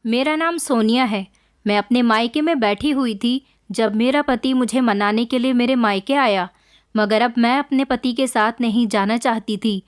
मेरा नाम सोनिया है। मैं अपने मायके में बैठी हुई थी जब मेरा पति मुझे मनाने के लिए मेरे मायके आया, मगर अब मैं अपने पति के साथ नहीं जाना चाहती थी।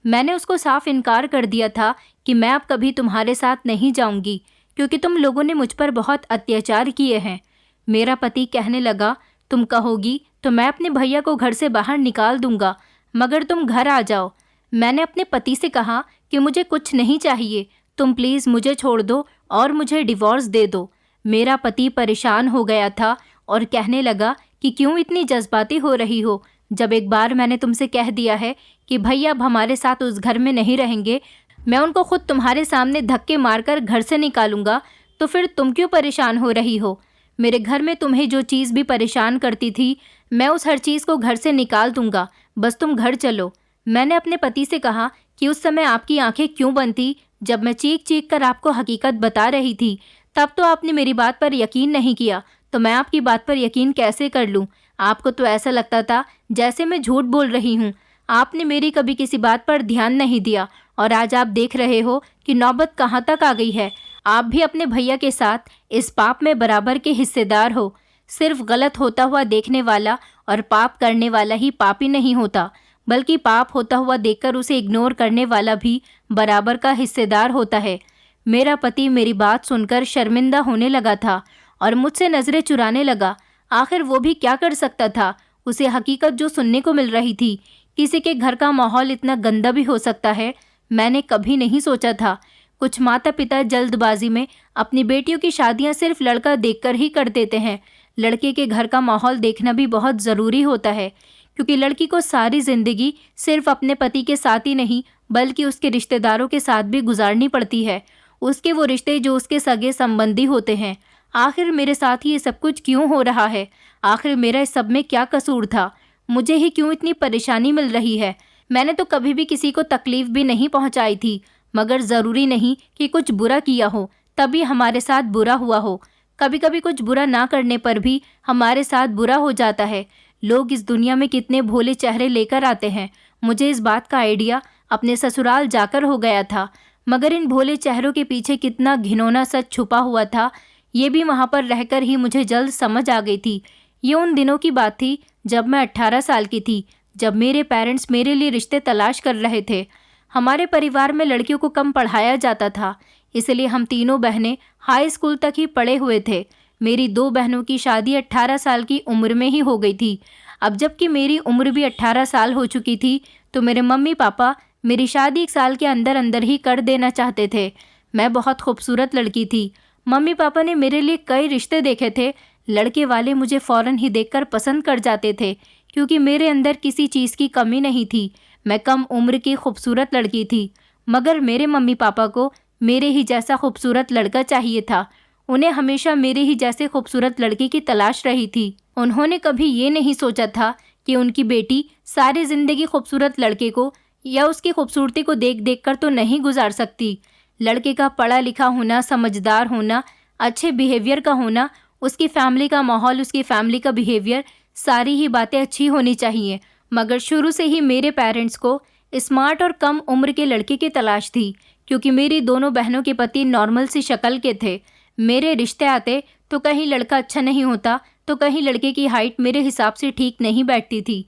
मैंने उसको साफ इनकार कर दिया था कि मैं अब कभी तुम्हारे साथ नहीं जाऊंगी, क्योंकि तुम लोगों ने मुझ पर बहुत अत्याचार किए हैं। मेरा पति कहने लगा, तुम कहोगी तो मैं अपने भैया को घर से बाहर निकाल दूंगा, मगर तुम घर आ जाओ। मैंने अपने पति से कहा कि मुझे कुछ नहीं चाहिए, तुम प्लीज़ मुझे छोड़ दो और मुझे डिवोर्स दे दो। मेरा पति परेशान हो गया था और कहने लगा कि क्यों इतनी जज्बाती हो रही हो, जब एक बार मैंने तुमसे कह दिया है कि भैया अब हमारे साथ उस घर में नहीं रहेंगे, मैं उनको खुद तुम्हारे सामने धक्के मारकर घर से निकालूंगा, तो फिर तुम क्यों परेशान हो रही हो। मेरे घर में तुम्हें जो चीज़ भी परेशान करती थी, मैं उस हर चीज़ को घर से निकाल दूंगा, बस तुम घर चलो। मैंने अपने पति से कहा कि उस समय आपकी आंखें क्यों बंद थी जब मैं चीख चीख कर आपको हकीकत बता रही थी। तब तो आपने मेरी बात पर यकीन नहीं किया, तो मैं आपकी बात पर यकीन कैसे कर लूँ। आपको तो ऐसा लगता था जैसे मैं झूठ बोल रही हूँ। आपने मेरी कभी किसी बात पर ध्यान नहीं दिया और आज आप देख रहे हो कि नौबत कहाँ तक आ गई है। आप भी अपने भैया के साथ इस पाप में बराबर के हिस्सेदार हो। सिर्फ गलत होता हुआ देखने वाला और पाप करने वाला ही पापी नहीं होता, बल्कि पाप होता हुआ देखकर उसे इग्नोर करने वाला भी बराबर का हिस्सेदार होता है। मेरा पति मेरी बात सुनकर शर्मिंदा होने लगा था और मुझसे नज़रें चुराने लगा। आखिर वो भी क्या कर सकता था, उसे हकीकत जो सुनने को मिल रही थी। किसी के घर का माहौल इतना गंदा भी हो सकता है, मैंने कभी नहीं सोचा था। कुछ माता पिता जल्दबाजी में अपनी बेटियों की शादियां सिर्फ लड़का देखकर ही कर देते हैं। लड़के के घर का माहौल देखना भी बहुत ज़रूरी होता है, क्योंकि लड़की को सारी ज़िंदगी सिर्फ अपने पति के साथ ही नहीं बल्कि उसके रिश्तेदारों के साथ भी गुजारनी पड़ती है। उसके वो रिश्ते जो उसके सगे संबंधी होते हैं। आखिर मेरे साथ ही ये सब कुछ क्यों हो रहा है? आखिर मेरा इस सब में क्या कसूर था? मुझे ही क्यों इतनी परेशानी मिल रही है? मैंने तो कभी भी किसी को तकलीफ भी नहीं पहुंचाई थी, मगर ज़रूरी नहीं कि कुछ बुरा किया हो तभी हमारे साथ बुरा हुआ हो। कभी कभी कुछ बुरा ना करने पर भी हमारे साथ बुरा हो जाता है। लोग इस दुनिया में कितने भोले चेहरे लेकर आते हैं। मुझे इस बात का आइडिया अपने ससुराल जाकर हो गया था, मगर इन भोले चेहरों के पीछे कितना घिनौना सच छुपा हुआ था, ये भी वहाँ पर रहकर ही मुझे जल्द समझ आ गई थी। ये उन दिनों की बात थी जब मैं 18 साल की थी, जब मेरे पेरेंट्स मेरे लिए रिश्ते तलाश कर रहे थे। हमारे परिवार में लड़कियों को कम पढ़ाया जाता था, इसलिए हम तीनों बहनें हाई स्कूल तक ही पढ़े हुए थे। मेरी 2 बहनों की शादी 18 साल की उम्र में ही हो गई थी। अब जबकि मेरी उम्र भी 18 साल हो चुकी थी, तो मेरे मम्मी पापा मेरी शादी 1 साल के अंदर अंदर ही कर देना चाहते थे। मैं बहुत खूबसूरत लड़की थी। मम्मी पापा ने मेरे लिए कई रिश्ते देखे थे। लड़के वाले मुझे फ़ौरन ही देखकर पसंद कर जाते थे, क्योंकि मेरे अंदर किसी चीज़ की कमी नहीं थी। मैं कम उम्र की खूबसूरत लड़की थी, मगर मेरे मम्मी पापा को मेरे ही जैसा खूबसूरत लड़का चाहिए था। उन्हें हमेशा मेरे ही जैसे खूबसूरत लड़के की तलाश रही थी। उन्होंने कभी ये नहीं सोचा था कि उनकी बेटी सारी ज़िंदगी खूबसूरत लड़के को या उसकी खूबसूरती को देख देख कर तो नहीं गुजार सकती। लड़के का पढ़ा लिखा होना, समझदार होना, अच्छे बिहेवियर का होना, उसकी फैमिली का माहौल, उसकी फैमिली का बिहेवियर, सारी ही बातें अच्छी होनी चाहिए। मगर शुरू से ही मेरे पेरेंट्स को स्मार्ट और कम उम्र के लड़के की तलाश थी, क्योंकि मेरी दोनों बहनों के पति नॉर्मल सी शक्ल के थे। मेरे रिश्ते आते तो कहीं लड़का अच्छा नहीं होता, तो कहीं लड़के की हाइट मेरे हिसाब से ठीक नहीं बैठती थी।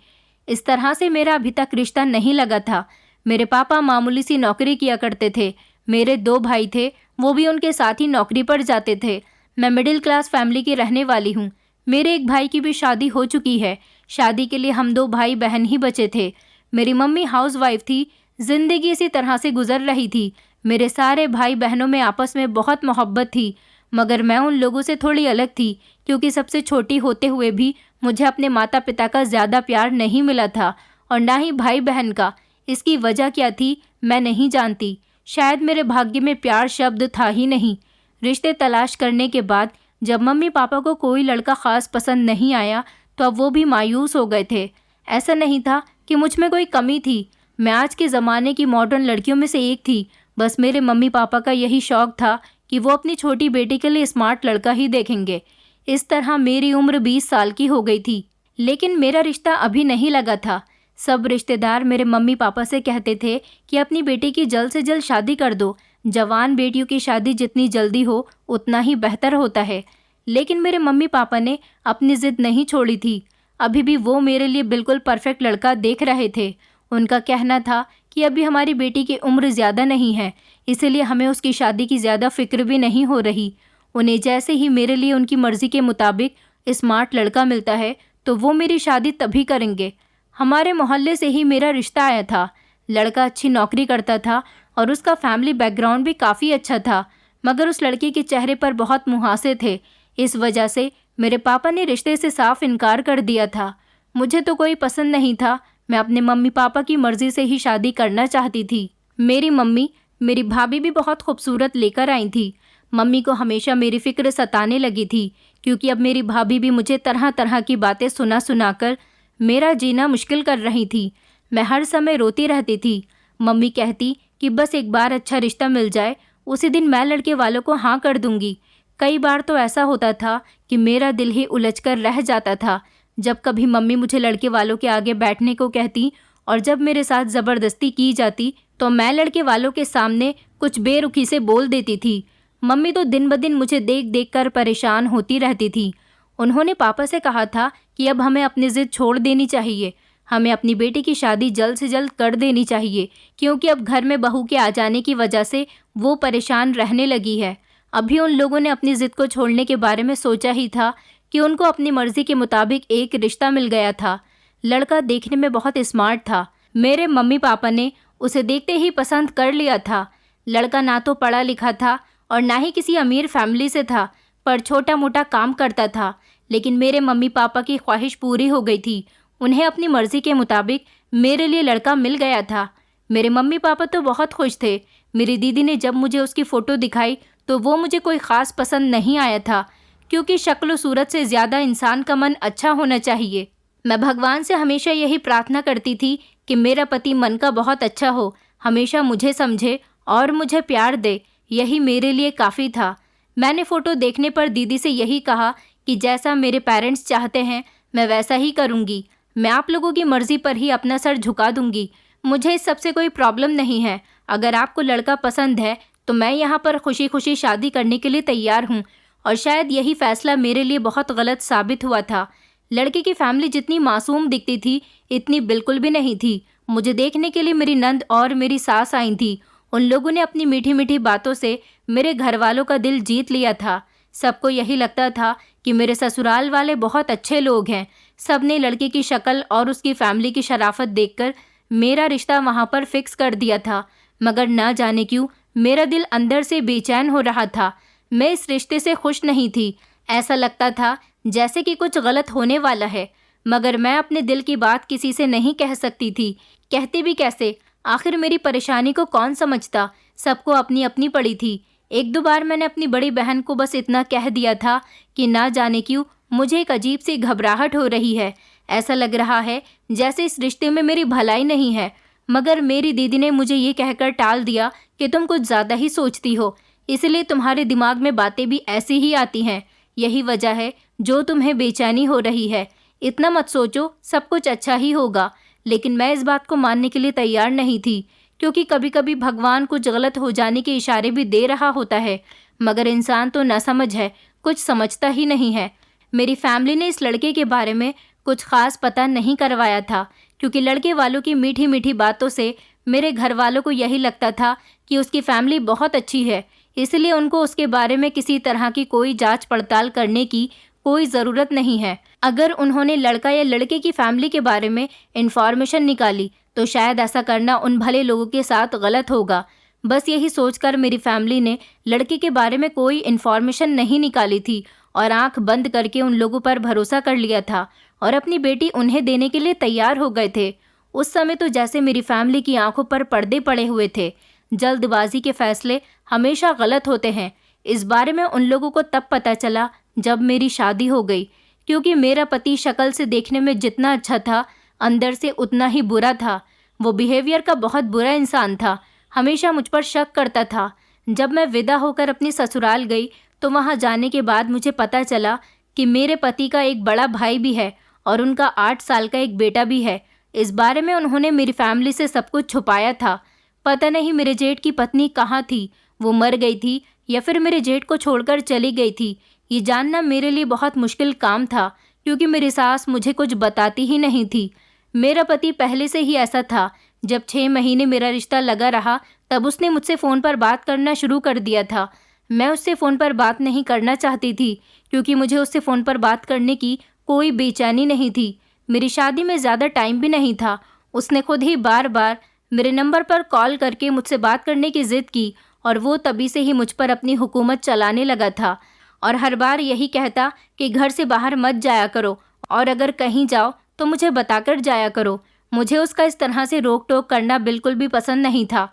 इस तरह से मेरा अभी तक रिश्ता नहीं लगा था। मेरे पापा मामूली सी नौकरी किया करते थे। मेरे 2 भाई थे, वो भी उनके साथ ही नौकरी पर जाते थे। मैं मिडिल क्लास फैमिली की रहने वाली हूँ। मेरे एक भाई की भी शादी हो चुकी है। शादी के लिए हम 2 भाई बहन ही बचे थे। मेरी मम्मी हाउसवाइफ थी। जिंदगी इसी तरह से गुजर रही थी। मेरे सारे भाई बहनों में आपस में बहुत मोहब्बत थी, मगर मैं उन लोगों से थोड़ी अलग थी, क्योंकि सबसे छोटी होते हुए भी मुझे अपने माता पिता का ज़्यादा प्यार नहीं मिला था, और ना ही भाई बहन का। इसकी वजह क्या थी मैं नहीं जानती। शायद मेरे भाग्य में प्यार शब्द था ही नहीं। रिश्ते तलाश करने के बाद जब मम्मी पापा को कोई लड़का ख़ास पसंद नहीं आया, तो अब वो भी मायूस हो गए थे। ऐसा नहीं था कि मुझ में कोई कमी थी। मैं आज के ज़माने की मॉडर्न लड़कियों में से एक थी। बस मेरे मम्मी पापा का यही शौक़ था कि वो अपनी छोटी बेटी के लिए स्मार्ट लड़का ही देखेंगे। इस तरह मेरी उम्र 20 साल की हो गई थी, लेकिन मेरा रिश्ता अभी नहीं लगा था। सब रिश्तेदार मेरे मम्मी पापा से कहते थे कि अपनी बेटी की जल्द से जल्द शादी कर दो, जवान बेटियों की शादी जितनी जल्दी हो उतना ही बेहतर होता है। लेकिन मेरे मम्मी पापा ने अपनी ज़िद नहीं छोड़ी थी। अभी भी वो मेरे लिए बिल्कुल परफेक्ट लड़का देख रहे थे। उनका कहना था कि अभी हमारी बेटी की उम्र ज़्यादा नहीं है, इसीलिए हमें उसकी शादी की ज़्यादा फिक्र भी नहीं हो रही। उन्हें जैसे ही मेरे लिए उनकी मर्ज़ी के मुताबिक स्मार्ट लड़का मिलता है तो वो मेरी शादी तभी करेंगे। हमारे मोहल्ले से ही मेरा रिश्ता आया था। लड़का अच्छी नौकरी करता था और उसका फैमिली बैकग्राउंड भी काफ़ी अच्छा था, मगर उस लड़के के चेहरे पर बहुत मुहासे थे। इस वजह से मेरे पापा ने रिश्ते से साफ इनकार कर दिया था। मुझे तो कोई पसंद नहीं था। मैं अपने मम्मी पापा की मर्ज़ी से ही शादी करना चाहती थी। मेरी मम्मी मेरी भाभी भी बहुत खूबसूरत लेकर आई थी। मम्मी को हमेशा मेरी फ़िक्र सताने लगी थी, क्योंकि अब मेरी भाभी भी मुझे तरह तरह की बातें सुनाकर मेरा जीना मुश्किल कर रही थी। मैं हर समय रोती रहती थी। मम्मी कहती कि बस एक बार अच्छा रिश्ता मिल जाए, उसी दिन मैं लड़के वालों को हाँ कर दूंगी। कई बार तो ऐसा होता था कि मेरा दिल ही उलझ कर रह जाता था। जब कभी मम्मी मुझे लड़के वालों के आगे बैठने को कहती और जब मेरे साथ ज़बरदस्ती की जाती तो मैं लड़के वालों के सामने कुछ बेरुखी से बोल देती थी। मम्मी तो दिन ब दिन मुझे देख देख कर परेशान होती रहती थी। उन्होंने पापा से कहा था कि अब हमें अपनी ज़िद छोड़ देनी चाहिए। हमें अपनी बेटी की शादी जल्द से जल्द कर देनी चाहिए, क्योंकि अब घर में बहू के आ जाने की वजह से वो परेशान रहने लगी है। अभी उन लोगों ने अपनी ज़िद को छोड़ने के बारे में सोचा ही था कि उनको अपनी मर्ज़ी के मुताबिक एक रिश्ता मिल गया था। लड़का देखने में बहुत स्मार्ट था। मेरे मम्मी पापा ने उसे देखते ही पसंद कर लिया था। लड़का ना तो पढ़ा लिखा था और ना ही किसी अमीर फैमिली से था, पर छोटा मोटा काम करता था। लेकिन मेरे मम्मी पापा की ख्वाहिश पूरी हो गई थी। उन्हें अपनी मर्ज़ी के मुताबिक मेरे लिए लड़का मिल गया था। मेरे मम्मी पापा तो बहुत खुश थे। मेरी दीदी ने जब मुझे उसकी फ़ोटो दिखाई तो वो मुझे कोई ख़ास पसंद नहीं आया था, क्योंकि शक्ल सूरत से ज़्यादा इंसान का मन अच्छा होना चाहिए। मैं भगवान से हमेशा यही प्रार्थना करती थी कि मेरा पति मन का बहुत अच्छा हो, हमेशा मुझे समझे और मुझे प्यार दे। यही मेरे लिए काफ़ी था। मैंने फ़ोटो देखने पर दीदी से यही कहा कि जैसा मेरे पेरेंट्स चाहते हैं मैं वैसा ही करूँगी। मैं आप लोगों की मर्ज़ी पर ही अपना सर झुका दूँगी। मुझे इस सब से कोई प्रॉब्लम नहीं है। अगर आपको लड़का पसंद है तो मैं यहाँ पर खुशी खुशी शादी करने के लिए तैयार हूँ। और शायद यही फ़ैसला मेरे लिए बहुत गलत साबित हुआ था। लड़के की फैमिली जितनी मासूम दिखती थी इतनी बिल्कुल भी नहीं थी। मुझे देखने के लिए मेरी नंद और मेरी सास आई थी। उन लोगों ने अपनी मीठी मीठी बातों से मेरे घर वालों का दिल जीत लिया था। सबको यही लगता था कि मेरे ससुराल वाले बहुत अच्छे लोग हैं। सब ने लड़के की शक्ल और उसकी फैमिली की शराफत देखकर मेरा रिश्ता वहाँ पर फिक्स कर दिया था। मगर ना जाने क्यों मेरा दिल अंदर से बेचैन हो रहा था। मैं इस रिश्ते से खुश नहीं थी। ऐसा लगता था जैसे कि कुछ गलत होने वाला है, मगर मैं अपने दिल की बात किसी से नहीं कह सकती थी। कहती भी कैसे? आखिर मेरी परेशानी को कौन समझता? सबको अपनी अपनी पड़ी थी। एक दो बार मैंने अपनी बड़ी बहन को बस इतना कह दिया था कि ना जाने क्यों मुझे एक अजीब सी घबराहट हो रही है। ऐसा लग रहा है जैसे इस रिश्ते में मेरी भलाई नहीं है। मगर मेरी दीदी ने मुझे ये कहकर टाल दिया कि तुम कुछ ज़्यादा ही सोचती हो, इसलिए तुम्हारे दिमाग में बातें भी ऐसी ही आती हैं। यही वजह है जो तुम्हें बेचैनी हो रही है। इतना मत सोचो, सब कुछ अच्छा ही होगा। लेकिन मैं इस बात को मानने के लिए तैयार नहीं थी, क्योंकि कभी कभी भगवान कुछ गलत हो जाने के इशारे भी दे रहा होता है। मगर इंसान तो नासमझ है, कुछ समझता ही नहीं है। मेरी फैमिली ने इस लड़के के बारे में कुछ ख़ास पता नहीं करवाया था, क्योंकि लड़के वालों की मीठी मीठी बातों से मेरे घर वालों को यही लगता था कि उसकी फैमिली बहुत अच्छी है, इसलिए उनको उसके बारे में किसी तरह की कोई जांच पड़ताल करने की कोई ज़रूरत नहीं है। अगर उन्होंने लड़का या लड़के की फैमिली के बारे में इंफॉर्मेशन निकाली तो शायद ऐसा करना उन भले लोगों के साथ गलत होगा। बस यही सोचकर मेरी फैमिली ने लड़के के बारे में कोई इंफॉर्मेशन नहीं निकाली थी और आंख बंद करके उन लोगों पर भरोसा कर लिया था और अपनी बेटी उन्हें देने के लिए तैयार हो गए थे। उस समय तो जैसे मेरी फैमिली की आंखों पर पर्दे पड़े हुए थे। जल्दबाजी के फैसले हमेशा गलत होते हैं। इस बारे में उन लोगों को तब पता चला जब मेरी शादी हो गई, क्योंकि मेरा पति शक्ल से देखने में जितना अच्छा था अंदर से उतना ही बुरा था। वो बिहेवियर का बहुत बुरा इंसान था, हमेशा मुझ पर शक करता था। जब मैं विदा होकर अपनी ससुराल गई तो वहाँ जाने के बाद मुझे पता चला कि मेरे पति का एक बड़ा भाई भी है और उनका 8 साल का एक बेटा भी है। इस बारे में उन्होंने मेरी फैमिली से सब कुछ छुपाया था। पता नहीं मेरे जेठ की पत्नी कहाँ थी। वो मर गई थी या फिर मेरे जेठ को छोड़कर चली गई थी, ये जानना मेरे लिए बहुत मुश्किल काम था, क्योंकि मेरी सास मुझे कुछ बताती ही नहीं थी। मेरा पति पहले से ही ऐसा था। जब 6 महीने मेरा रिश्ता लगा रहा, तब उसने मुझसे फ़ोन पर बात करना शुरू कर दिया था। मैं उससे फ़ोन पर बात नहीं करना चाहती थी, क्योंकि मुझे उससे फ़ोन पर बात करने की कोई बेचैनी नहीं थी। मेरी शादी में ज़्यादा टाइम भी नहीं था। उसने खुद ही बार बार मेरे नंबर पर कॉल करके मुझसे बात करने की ज़िद की, और वो तभी से ही मुझ पर अपनी हुकूमत चलाने लगा था, और हर बार यही कहता कि घर से बाहर मत जाया करो, और अगर कहीं जाओ तो मुझे बताकर जाया करो। मुझे उसका इस तरह से रोक टोक करना बिल्कुल भी पसंद नहीं था।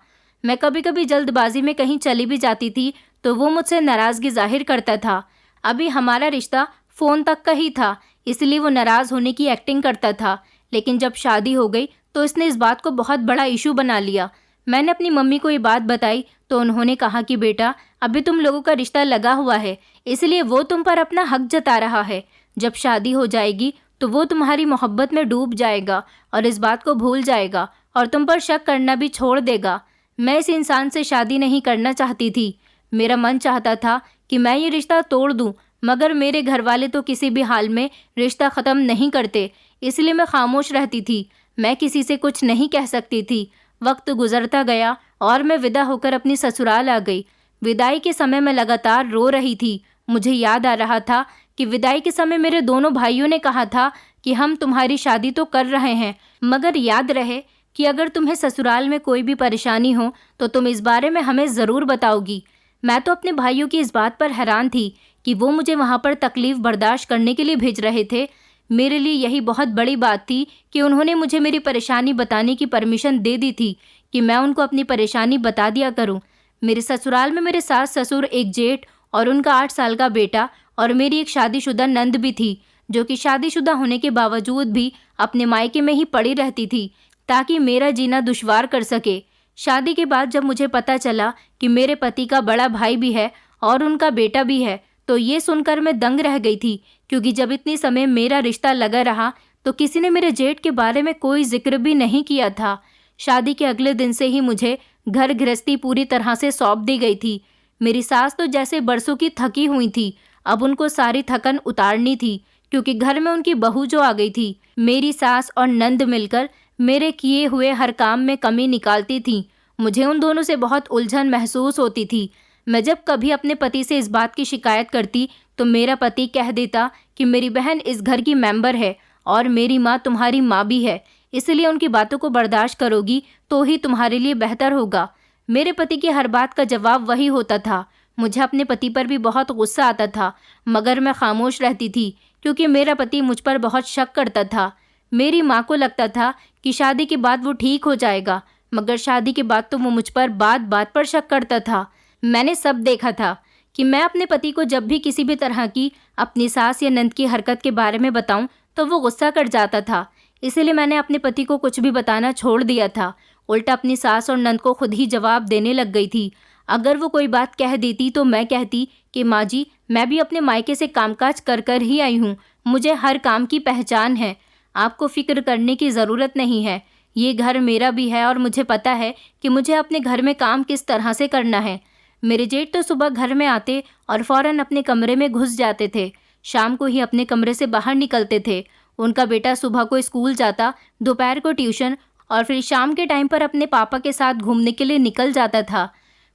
मैं कभी कभी जल्दबाजी में कहीं चली भी जाती थी तो वो मुझसे नाराज़गी जाहिर करता था। अभी हमारा रिश्ता फ़ोन तक का ही था, इसलिए वो नाराज़ होने की एक्टिंग करता था। लेकिन जब शादी हो गई तो इसने इस बात को बहुत बड़ा इशू बना लिया। मैंने अपनी मम्मी को ये बात बताई तो उन्होंने कहा कि बेटा, अभी तुम लोगों का रिश्ता लगा हुआ है, इसलिए वो तुम पर अपना हक जता रहा है। जब शादी हो जाएगी तो वो तुम्हारी मोहब्बत में डूब जाएगा और इस बात को भूल जाएगा और तुम पर शक करना भी छोड़ देगा। मैं इस इंसान से शादी नहीं करना चाहती थी। मेरा मन चाहता था कि मैं ये रिश्ता तोड़ दूं, मगर मेरे घर वाले तो किसी भी हाल में रिश्ता ख़त्म नहीं करते, इसलिए मैं खामोश रहती थी। मैं किसी से कुछ नहीं कह सकती थी। वक्त गुजरता गया और मैं विदा होकर अपनी ससुराल आ गई। विदाई के समय मैं लगातार रो रही थी। मुझे याद आ रहा था कि विदाई के समय मेरे दोनों भाइयों ने कहा था कि हम तुम्हारी शादी तो कर रहे हैं, मगर याद रहे कि अगर तुम्हें ससुराल में कोई भी परेशानी हो तो तुम इस बारे में हमें ज़रूर बताओगी। मैं तो अपने भाइयों की इस बात पर हैरान थी कि वो मुझे वहाँ पर तकलीफ़ बर्दाश्त करने के लिए भेज रहे थे। मेरे लिए यही बहुत बड़ी बात थी कि उन्होंने मुझे मेरी परेशानी बताने की परमिशन दे दी थी कि मैं उनको अपनी परेशानी बता दिया करूं। मेरे ससुराल में मेरे सास ससुर, एक जेठ और उनका 8 साल का बेटा और मेरी एक शादीशुदा नंद भी थी, जो कि शादीशुदा होने के बावजूद भी अपने मायके में ही पड़ी रहती थी ताकि मेरा जीना दुश्वार कर सके। शादी के बाद जब मुझे पता चला कि मेरे पति का बड़ा भाई भी है और उनका बेटा भी है, तो ये सुनकर मैं दंग रह गई थी, क्योंकि जब इतनी समय मेरा रिश्ता लगा रहा तो किसी ने मेरे जेठ के बारे में कोई जिक्र भी नहीं किया था। शादी के अगले दिन से ही मुझे घर गृहस्थी पूरी तरह से सौंप दी गई थी। मेरी सास तो जैसे बरसों की थकी हुई थी। अब उनको सारी थकन उतारनी थी, क्योंकि घर में उनकी बहू जो आ गई थी। मेरी सास और नंद मिलकर मेरे किए हुए हर काम में कमी निकालती थी। मुझे उन दोनों से बहुत उलझन महसूस होती थी। मैं जब कभी अपने पति से इस बात की शिकायत करती तो मेरा पति कह देता कि मेरी बहन इस घर की मेंबर है और मेरी माँ तुम्हारी माँ भी है, इसलिए उनकी बातों को बर्दाश्त करोगी तो ही तुम्हारे लिए बेहतर होगा। मेरे पति की हर बात का जवाब वही होता था। मुझे अपने पति पर भी बहुत गुस्सा आता था, मगर मैं खामोश रहती थी, क्योंकि मेरा पति मुझ पर बहुत शक करता था। मेरी माँ को लगता था कि शादी के बाद वो ठीक हो जाएगा, मगर शादी के बाद तो वो मुझ पर बात बात पर शक करता था। मैंने सब देखा था कि मैं अपने पति को जब भी किसी भी तरह की अपनी सास या नंद की हरकत के बारे में बताऊं तो वो गुस्सा कर जाता था। इसलिए मैंने अपने पति को कुछ भी बताना छोड़ दिया था। उल्टा अपनी सास और नंद को खुद ही जवाब देने लग गई थी। अगर वो कोई बात कह देती तो मैं कहती कि माँ जी, मैं भी अपने मायके से कामकाज कर कर ही आई हूँ, मुझे हर काम की पहचान है, आपको फिक्र करने की ज़रूरत नहीं है। ये घर मेरा भी है और मुझे पता है कि मुझे अपने घर में काम किस तरह से करना है। मेरे जेठ तो सुबह घर में आते और फ़ौरन अपने कमरे में घुस जाते थे। शाम को ही अपने कमरे से बाहर निकलते थे। उनका बेटा सुबह को स्कूल जाता, दोपहर को ट्यूशन और फिर शाम के टाइम पर अपने पापा के साथ घूमने के लिए निकल जाता था।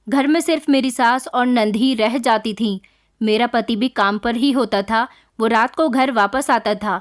घर में सिर्फ मेरी सास और नंद ही रह जाती थीं। मेरा पति भी काम पर ही होता था। वो रात को घर वापस आता था।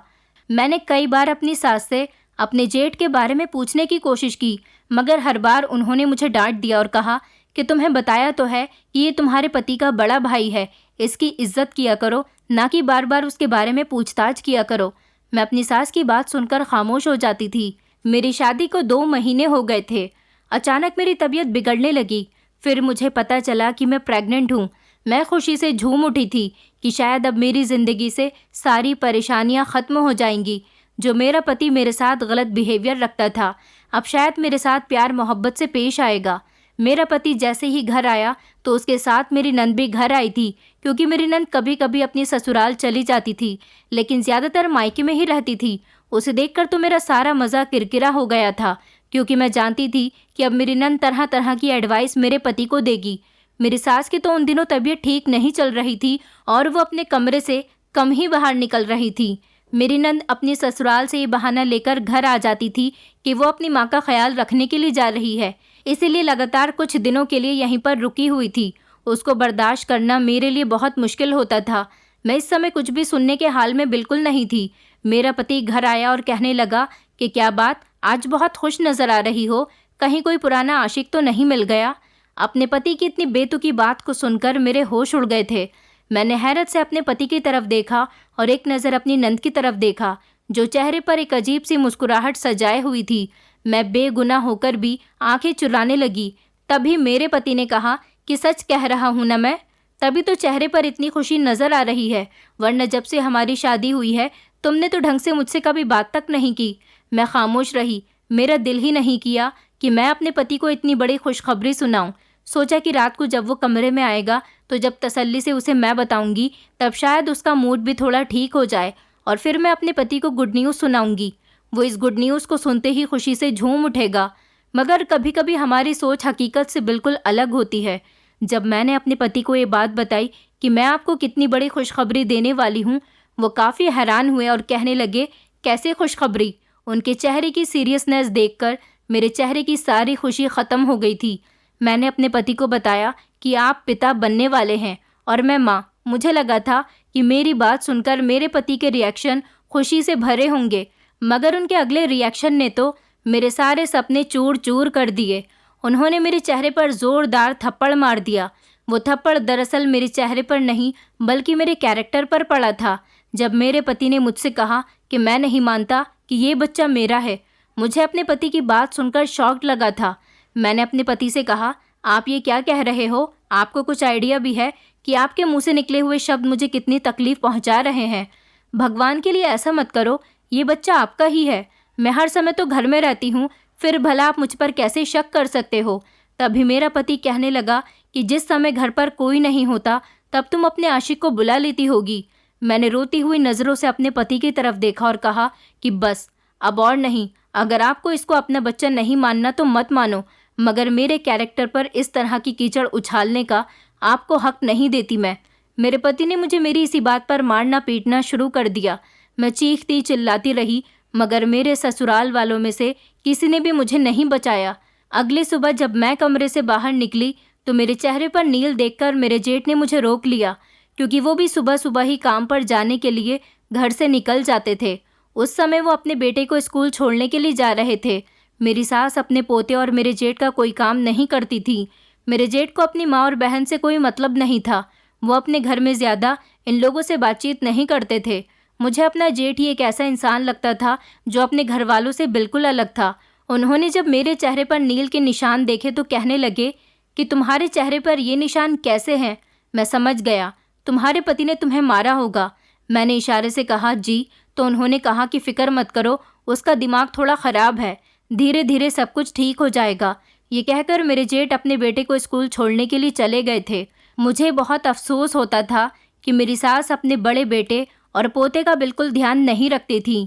मैंने कई बार अपनी सास से अपने जेठ के बारे में पूछने की कोशिश की, मगर हर बार उन्होंने मुझे डांट दिया और कहा कि तुम्हें बताया तो है कि ये तुम्हारे पति का बड़ा भाई है, इसकी इज्जत किया करो, ना कि बार बार उसके बारे में पूछताछ किया करो। मैं अपनी सास की बात सुनकर खामोश हो जाती थी। मेरी शादी को 2 महीने हो गए थे। अचानक मेरी तबीयत बिगड़ने लगी। फिर मुझे पता चला कि मैं प्रेग्नेंट हूँ। मैं खुशी से झूम उठी थी कि शायद अब मेरी ज़िंदगी से सारी परेशानियाँ ख़त्म हो जाएंगी। जो मेरा पति मेरे साथ गलत बिहेवियर रखता था, अब शायद मेरे साथ प्यार मोहब्बत से पेश आएगा। मेरा पति जैसे ही घर आया तो उसके साथ मेरी नंद भी घर आई थी, क्योंकि मेरी नंद कभी कभी अपनी ससुराल चली जाती थी, लेकिन ज़्यादातर मायके में ही रहती थी। उसे देखकर तो मेरा सारा मज़ा किरकिरा हो गया था, क्योंकि मैं जानती थी कि अब मेरी नंद तरह तरह की एडवाइस मेरे पति को देगी। मेरी सास की तो उन दिनों तबीयत ठीक नहीं चल रही थी और वो अपने कमरे से कम ही बाहर निकल रही थी। मेरी नंद अपनी ससुराल से ये बहाना लेकर घर आ जाती थी कि वो अपनी माँ का ख्याल रखने के लिए जा रही है, इसीलिए लगातार कुछ दिनों के लिए यहीं पर रुकी हुई थी। उसको बर्दाश्त करना मेरे लिए बहुत मुश्किल होता था। मैं इस समय कुछ भी सुनने के हाल में बिल्कुल नहीं थी। मेरा पति घर आया और कहने लगा कि क्या बात, आज बहुत खुश नजर आ रही हो, कहीं कोई पुराना आशिक तो नहीं मिल गया। अपने पति की इतनी बेतुकी बात को सुनकर मेरे होश उड़ गए थे। मैंने हैरत से अपने पति की तरफ देखा और एक नज़र अपनी नंद की तरफ देखा, जो चेहरे पर एक अजीब सी मुस्कुराहट सजाए हुई थी। मैं बेगुनाह होकर भी आंखें चुराने लगी। तभी मेरे पति ने कहा कि सच कह रहा हूँ ना मैं, तभी तो चेहरे पर इतनी खुशी नज़र आ रही है, वरना जब से हमारी शादी हुई है तुमने तो ढंग से मुझसे कभी बात तक नहीं की। मैं खामोश रही। मेरा दिल ही नहीं किया कि मैं अपने पति को इतनी बड़ी खुशखबरी सुनाऊं। सोचा कि रात को जब वो कमरे में आएगा तो जब तसल्ली से उसे मैं बताऊंगी तब शायद उसका मूड भी थोड़ा ठीक हो जाए और फिर मैं अपने पति को गुड न्यूज़ सुनाऊंगी। वो इस गुड न्यूज़ को सुनते ही खुशी से झूम उठेगा। मगर कभी कभी हमारी सोच हकीकत से बिल्कुल अलग होती है। जब मैंने अपने पति को ये बात बताई कि मैं आपको कितनी बड़ी खुशखबरी देने वाली हूँ, वो काफ़ी हैरान हुए और कहने लगे, कैसे खुशखबरी? उनके चेहरे की सीरियसनेस देखकर मेरे चेहरे की सारी खुशी ख़त्म हो गई थी। मैंने अपने पति को बताया कि आप पिता बनने वाले हैं और मैं माँ। मुझे लगा था कि मेरी बात सुनकर मेरे पति के रिएक्शन खुशी से भरे होंगे, मगर उनके अगले रिएक्शन ने तो मेरे सारे सपने चूर चूर कर दिए। उन्होंने मेरे चेहरे पर ज़ोरदार थप्पड़ मार दिया। वो थप्पड़ दरअसल मेरे चेहरे पर नहीं बल्कि मेरे कैरेक्टर पर पड़ा था। जब मेरे पति ने मुझसे कहा कि मैं नहीं मानता कि ये बच्चा मेरा है, मुझे अपने पति की बात सुनकर शॉक्ड लगा था। मैंने अपने पति से कहा, आप ये क्या कह रहे हो? आपको कुछ आइडिया भी है कि आपके मुंह से निकले हुए शब्द मुझे कितनी तकलीफ पहुंचा रहे हैं? भगवान के लिए ऐसा मत करो, ये बच्चा आपका ही है। मैं हर समय तो घर में रहती हूँ, फिर भला आप मुझ पर कैसे शक कर सकते हो? तभी मेरा पति कहने लगा कि जिस समय घर पर कोई नहीं होता तब तुम अपने आशिक को बुला लेती होगी। मैंने रोती हुई नज़रों से अपने पति की तरफ देखा और कहा कि बस अब और नहीं, अगर आपको इसको अपना बच्चा नहीं मानना तो मत मानो, मगर मेरे कैरेक्टर पर इस तरह की कीचड़ उछालने का आपको हक नहीं देती मैं। मेरे पति ने मुझे मेरी इसी बात पर मारना पीटना शुरू कर दिया। मैं चीखती चिल्लाती रही, मगर मेरे ससुराल वालों में से किसी ने भी मुझे नहीं बचाया। अगली सुबह जब मैं कमरे से बाहर निकली तो मेरे चेहरे पर नील देखकर मेरे जेठ ने मुझे रोक लिया, क्योंकि वो भी सुबह सुबह ही काम पर जाने के लिए घर से निकल जाते थे। उस समय वो अपने बेटे को स्कूल छोड़ने के लिए जा रहे थे। मेरी सास अपने पोते और मेरे जेठ का कोई काम नहीं करती थी। मेरे जेठ को अपनी माँ और बहन से कोई मतलब नहीं था। वो अपने घर में ज़्यादा इन लोगों से बातचीत नहीं करते थे। मुझे अपना जेठ ही एक ऐसा इंसान लगता था जो अपने घर वालों से बिल्कुल अलग था। उन्होंने जब मेरे चेहरे पर नील के निशान देखे तो कहने लगे कि तुम्हारे चेहरे पर ये निशान कैसे हैं? मैं समझ गया, तुम्हारे पति ने तुम्हें मारा होगा। मैंने इशारे से कहा जी, तो उन्होंने कहा कि फ़िक्र मत करो, उसका दिमाग थोड़ा ख़राब है, धीरे धीरे सब कुछ ठीक हो जाएगा। ये कहकर मेरे जेठ अपने बेटे को स्कूल छोड़ने के लिए चले गए थे। मुझे बहुत अफसोस होता था कि मेरी सास अपने बड़े बेटे और पोते का बिल्कुल ध्यान नहीं रखती थी।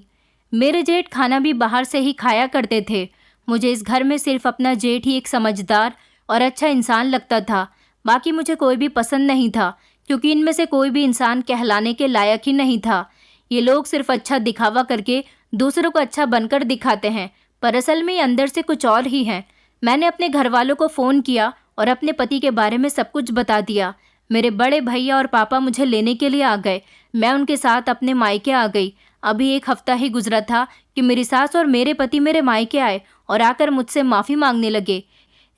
मेरे जेठ खाना भी बाहर से ही खाया करते थे। मुझे इस घर में सिर्फ अपना जेठ ही एक समझदार और अच्छा इंसान लगता था। बाकी मुझे कोई भी पसंद नहीं था, क्योंकि इनमें से कोई भी इंसान कहलाने के लायक ही नहीं था। ये लोग सिर्फ अच्छा दिखावा करके दूसरों को अच्छा बनकर दिखाते हैं, पर असल में ये अंदर से कुछ और ही हैं। मैंने अपने घर वालों को फ़ोन किया और अपने पति के बारे में सब कुछ बता दिया। मेरे बड़े भैया और पापा मुझे लेने के लिए आ गए। मैं उनके साथ अपने मायके आ गई। अभी एक हफ्ता ही गुजरा था कि मेरी सास और मेरे पति मेरे मायके आए और आकर मुझसे माफ़ी मांगने लगे।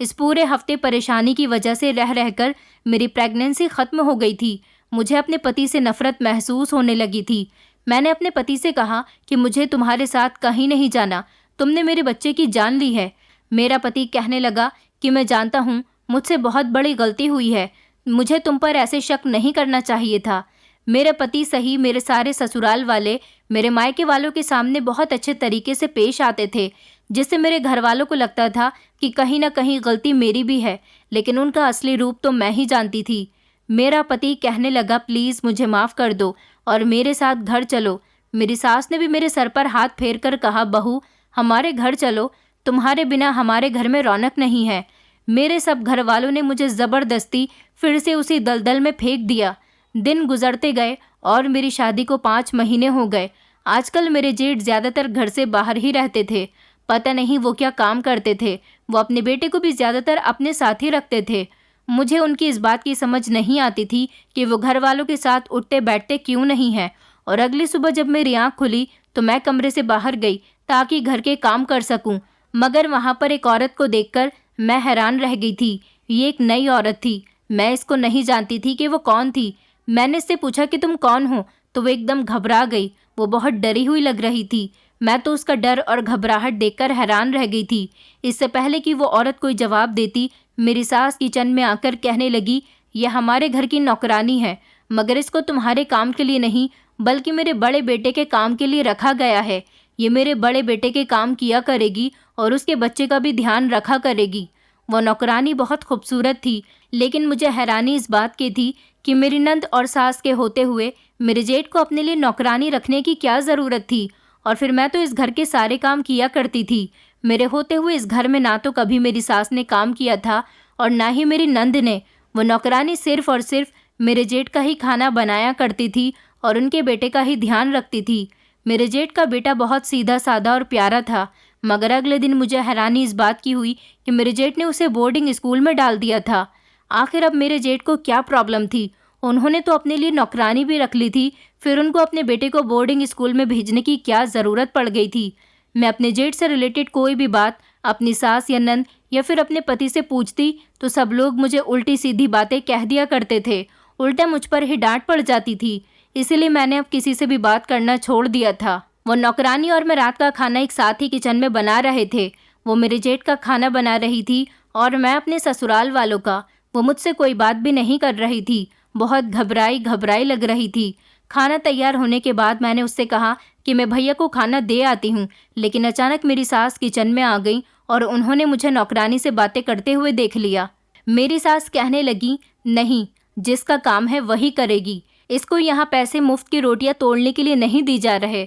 इस पूरे हफ्ते परेशानी की वजह से रह रहकर मेरी प्रेगनेंसी ख़त्म हो गई थी। मुझे अपने पति से नफ़रत महसूस होने लगी थी। मैंने अपने पति से कहा कि मुझे तुम्हारे साथ कहीं नहीं जाना, तुमने मेरे बच्चे की जान ली है। मेरा पति कहने लगा कि मैं जानता हूँ, मुझसे बहुत बड़ी गलती हुई है, मुझे तुम पर ऐसे शक नहीं करना चाहिए था। मेरे पति सही मेरे सारे ससुराल वाले मेरे मायके वालों के सामने बहुत अच्छे तरीके से पेश आते थे, जिससे मेरे घर वालों को लगता था कि कहीं ना कहीं गलती मेरी भी है, लेकिन उनका असली रूप तो मैं ही जानती थी। मेरा पति कहने लगा, प्लीज़ मुझे माफ़ कर दो और मेरे साथ घर चलो। मेरी सास ने भी मेरे सर पर हाथ फेर कर कहा, बहू हमारे घर चलो, तुम्हारे बिना हमारे घर में रौनक नहीं है। मेरे सब घर वालों ने मुझे ज़बरदस्ती फिर से उसी दलदल में फेंक दिया। दिन गुजरते गए और मेरी शादी को 5 महीने हो गए। आजकल मेरे जेठ ज़्यादातर घर से बाहर ही रहते थे। पता नहीं वो क्या काम करते थे। वो अपने बेटे को भी ज़्यादातर अपने साथ ही रखते थे। मुझे उनकी इस बात की समझ नहीं आती थी कि वो घर वालों के साथ उठते बैठते क्यों नहीं हैं। और अगली सुबह जब मेरी आँख खुली तो मैं कमरे से बाहर गई ताकि घर के काम कर सकूं। मगर वहाँ पर एक औरत को देखकर मैं हैरान रह गई थी। ये एक नई औरत थी। मैं इसको नहीं जानती थी कि वो कौन थी। मैंने इससे पूछा कि तुम कौन हो, तो वो एकदम घबरा गई। वो बहुत डरी हुई लग रही थी। मैं तो उसका डर और घबराहट देखकर हैरान रह गई थी। इससे पहले कि वो औरत कोई जवाब देती, मेरी सास किचन में आकर कहने लगी, यह हमारे घर की नौकरानी है, मगर इसको तुम्हारे काम के लिए नहीं बल्कि मेरे बड़े बेटे के काम के लिए रखा गया है। ये मेरे बड़े बेटे के काम किया करेगी और उसके बच्चे का भी ध्यान रखा करेगी। वो नौकरानी बहुत खूबसूरत थी, लेकिन मुझे हैरानी इस बात की थी कि मेरी नंद और सास के होते हुए मेरे जेठ को अपने लिए नौकरानी रखने की क्या ज़रूरत थी। और फिर मैं तो इस घर के सारे काम किया करती थी। मेरे होते हुए इस घर में ना तो कभी मेरी सास ने काम किया था और ना ही मेरी नंद ने। वो नौकरानी सिर्फ और सिर्फ मेरे जेठ का ही खाना बनाया करती थी और उनके बेटे का ही ध्यान रखती थी। मेरे जेठ का बेटा बहुत सीधा साधा और प्यारा था, मगर अगले दिन मुझे हैरानी इस बात की हुई कि मेरे जेठ ने उसे बोर्डिंग स्कूल में डाल दिया था। आखिर अब मेरे जेठ को क्या प्रॉब्लम थी? उन्होंने तो अपने लिए नौकरानी भी रख ली थी, फिर उनको अपने बेटे को बोर्डिंग स्कूल में भेजने की क्या ज़रूरत पड़ गई थी? मैं अपने जेठ से रिलेटेड कोई भी बात अपनी सास या नंद या फिर अपने पति से पूछती तो सब लोग मुझे उल्टी सीधी बातें कह दिया करते थे। उल्टा मुझ पर ही डांट पड़ जाती थी। इसीलिए मैंने अब किसी से भी बात करना छोड़ दिया था। वो नौकरानी और मैं रात का खाना एक साथ ही किचन में बना रहे थे। वो मेरे जेठ का खाना बना रही थी और मैं अपने ससुराल वालों का। वो मुझसे कोई बात भी नहीं कर रही थी। बहुत घबराई घबराई लग रही थी। खाना तैयार होने के बाद मैंने उससे कहा कि मैं भैया को खाना दे आती हूँ, लेकिन अचानक मेरी सास किचन में आ गई और उन्होंने मुझे नौकरानी से बातें करते हुए देख लिया। मेरी सास कहने लगी, नहीं, जिसका काम है वही करेगी, इसको यहाँ पैसे मुफ्त की रोटियाँ तोड़ने के लिए नहीं दी जा रहे।